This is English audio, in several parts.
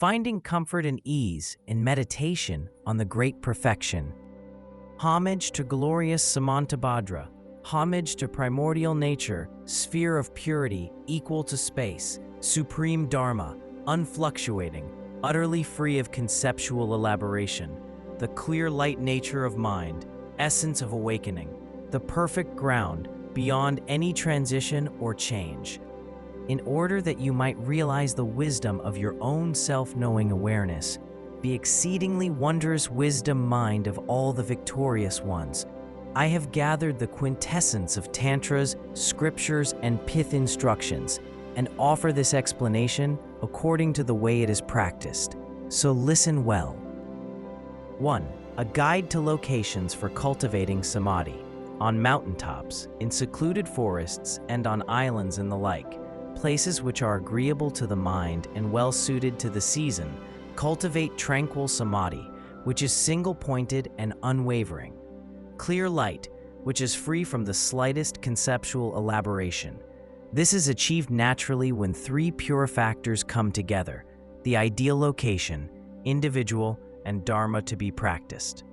finding comfort and ease in meditation on the great perfection. Homage to glorious Samantabhadra, homage to primordial nature, sphere of purity, equal to space, supreme Dharma, unfluctuating, utterly free of conceptual elaboration, the clear light nature of mind, essence of awakening, the perfect ground beyond any transition or change. In order that you might realize the wisdom of your own self-knowing awareness, the exceedingly wondrous wisdom mind of all the victorious ones, I have gathered the quintessence of tantras, scriptures, and pith instructions, and offer this explanation according to the way it is practiced. So listen well. 1. A guide to locations for cultivating samadhi, on mountaintops, in secluded forests, and on islands and the like, places which are agreeable to the mind and well suited to the season. Cultivate tranquil samadhi, which is single-pointed and unwavering. Clear light, which is free from the slightest conceptual elaboration. This is achieved naturally when three pure factors come together: the ideal location, individual, and dharma to be practiced.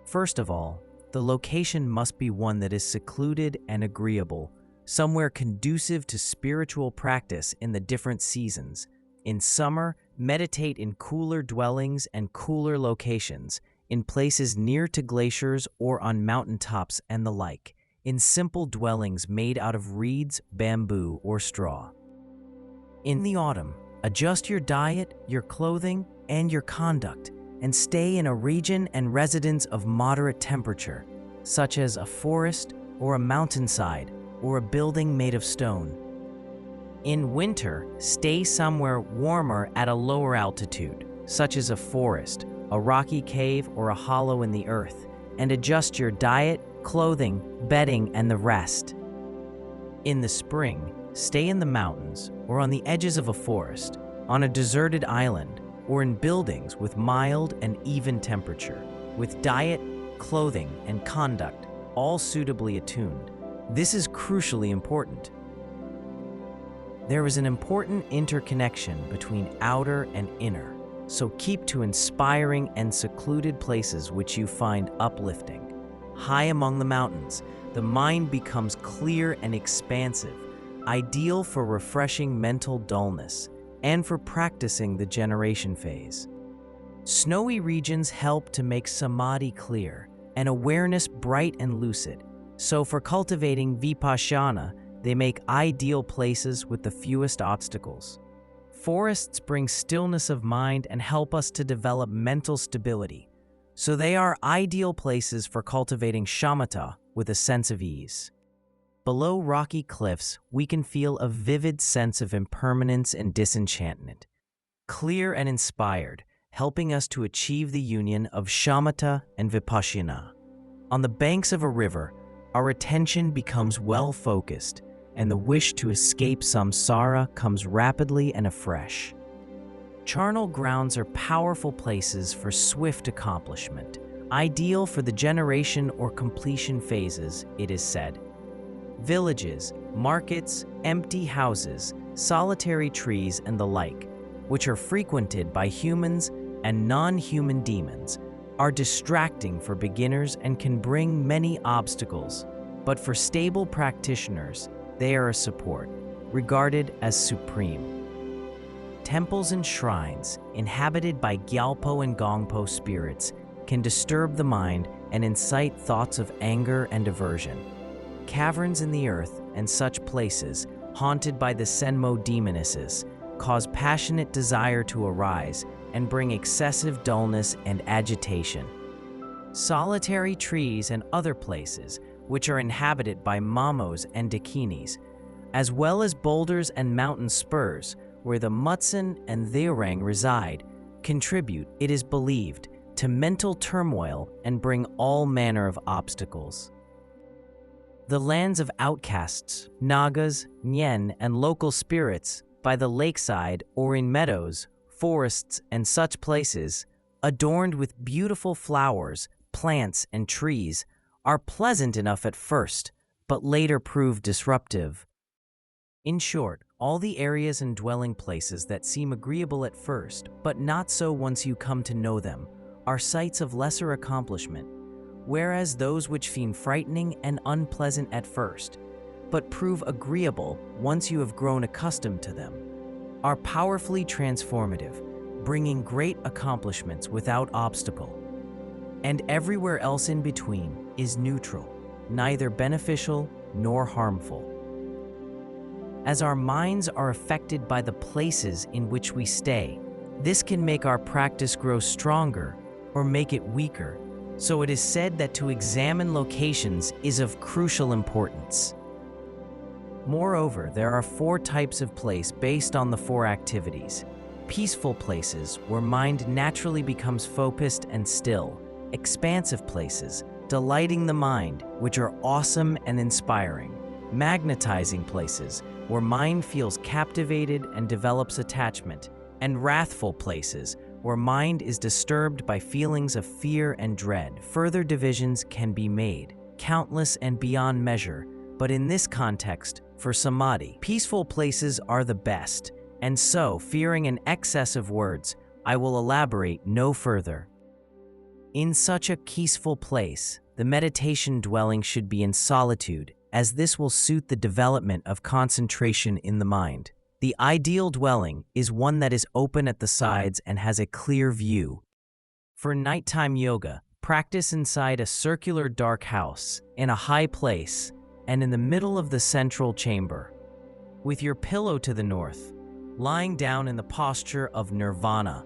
First of all, the location must be one that is secluded and agreeable, somewhere conducive to spiritual practice in the different seasons. In summer, meditate in cooler dwellings and cooler locations, in places near to glaciers or on mountaintops and the like, in simple dwellings made out of reeds, bamboo, or straw. In the autumn, adjust your diet, your clothing, and your conduct, and stay in a region and residence of moderate temperature, such as a forest or a mountainside or a building made of stone. In winter, stay somewhere warmer at a lower altitude, such as a forest, a rocky cave, or a hollow in the earth, and adjust your diet, clothing, bedding, and the rest. In the spring, stay in the mountains or on the edges of a forest, on a deserted island, or in buildings with mild and even temperature, with diet, clothing, and conduct all suitably attuned. This is crucially important. There is an important interconnection between outer and inner, so keep to inspiring and secluded places which you find uplifting. High among the mountains, the mind becomes clear and expansive, ideal for refreshing mental dullness and for practicing the generation phase. Snowy regions help to make samadhi clear and awareness bright and lucid, so for cultivating vipassana, they make ideal places with the fewest obstacles. Forests bring stillness of mind and help us to develop mental stability, so they are ideal places for cultivating shamatha with a sense of ease. Below rocky cliffs, we can feel a vivid sense of impermanence and disenchantment, clear and inspired, helping us to achieve the union of shamatha and vipassana. On the banks of a river, our attention becomes well-focused, and the wish to escape samsara comes rapidly and afresh. Charnel grounds are powerful places for swift accomplishment, ideal for the generation or completion phases, it is said. Villages, markets, empty houses, solitary trees, and the like, which are frequented by humans and non-human demons, are distracting for beginners and can bring many obstacles, but for stable practitioners, they are a support, regarded as supreme. Temples and shrines, inhabited by Gyalpo and Gongpo spirits, can disturb the mind and incite thoughts of anger and aversion. Caverns in the earth and such places, haunted by the Senmo demonesses, cause passionate desire to arise and bring excessive dullness and agitation. Solitary trees and other places, which are inhabited by mamos and dakinis, as well as boulders and mountain spurs, where the Mutsun and Theorang reside, contribute, it is believed, to mental turmoil and bring all manner of obstacles. The lands of outcasts, Nagas, Nyen, and local spirits, by the lakeside or in meadows, forests, and such places, adorned with beautiful flowers, plants, and trees, are pleasant enough at first, but later prove disruptive. In short, All the areas and dwelling places that seem agreeable at first, but not so once you come to know them, are sites of lesser accomplishment, whereas those which seem frightening and unpleasant at first, but prove agreeable once you have grown accustomed to them, are powerfully transformative, bringing great accomplishments without obstacle. And everywhere else in between is neutral, neither beneficial nor harmful. As our minds are affected by the places in which we stay, this can make our practice grow stronger or make it weaker. So it is said that to examine locations is of crucial importance. Moreover, there are 4 types of place based on the 4 activities. Peaceful places, where mind naturally becomes focused and still. Expansive places, delighting the mind, which are awesome and inspiring. Magnetizing places, where mind feels captivated and develops attachment. And wrathful places, where mind is disturbed by feelings of fear and dread. Further divisions can be made, countless and beyond measure, but in this context, for samadhi, peaceful places are the best, and so, fearing an excess of words, I will elaborate no further. In such a peaceful place, the meditation dwelling should be in solitude, as this will suit the development of concentration in the mind. The ideal dwelling is one that is open at the sides and has a clear view. For nighttime yoga, practice inside a circular dark house, in a high place, and in the middle of the central chamber, with your pillow to the north, lying down in the posture of nirvana.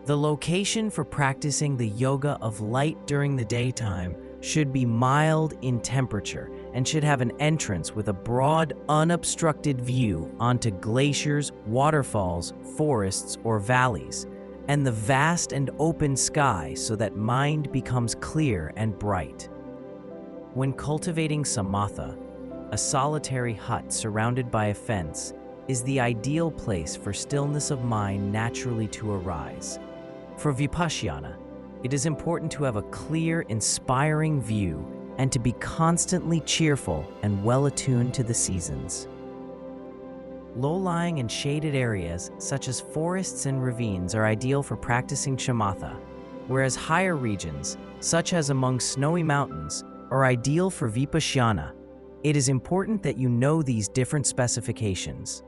The location for practicing the yoga of light during the daytime should be mild in temperature and should have an entrance with a broad, unobstructed view onto glaciers, waterfalls, forests, or valleys, and the vast and open sky so that mind becomes clear and bright. When cultivating samatha, a solitary hut surrounded by a fence is the ideal place for stillness of mind naturally to arise. For vipassana, it is important to have a clear, inspiring view and to be constantly cheerful and well-attuned to the seasons. Low-lying and shaded areas, such as forests and ravines, are ideal for practicing shamatha, whereas higher regions, such as among snowy mountains, are ideal for vipassana. It is important that you know these different specifications.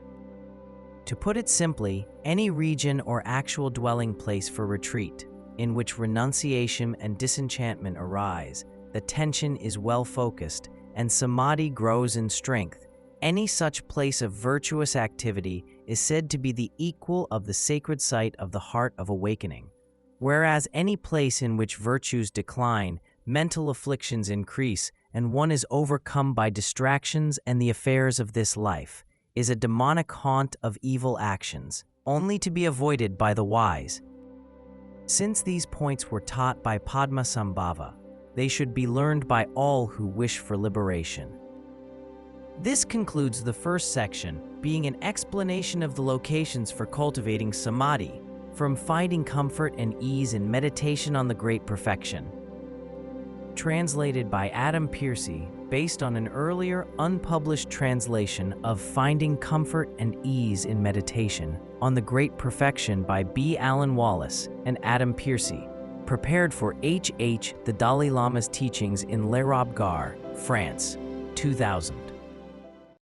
To put it simply, any region or actual dwelling place for retreat, in which renunciation and disenchantment arise, the tension is well focused, and samadhi grows in strength. Any such place of virtuous activity is said to be the equal of the sacred site of the heart of awakening. Whereas any place in which virtues decline, mental afflictions increase, and one is overcome by distractions and the affairs of this life, is a demonic haunt of evil actions, only to be avoided by the wise. Since these points were taught by Padmasambhava, they should be learned by all who wish for liberation. This concludes the first section, being an explanation of the locations for cultivating samadhi, from finding comfort and ease in meditation on the Great Perfection. Translated by Adam Piercy, based on an earlier unpublished translation of Finding Comfort and Ease in Meditation on the Great Perfection by B. Alan Wallace and Adam Piercy, prepared for H. The Dalai Lama's Teachings in L'Arab Gare, France, 2000.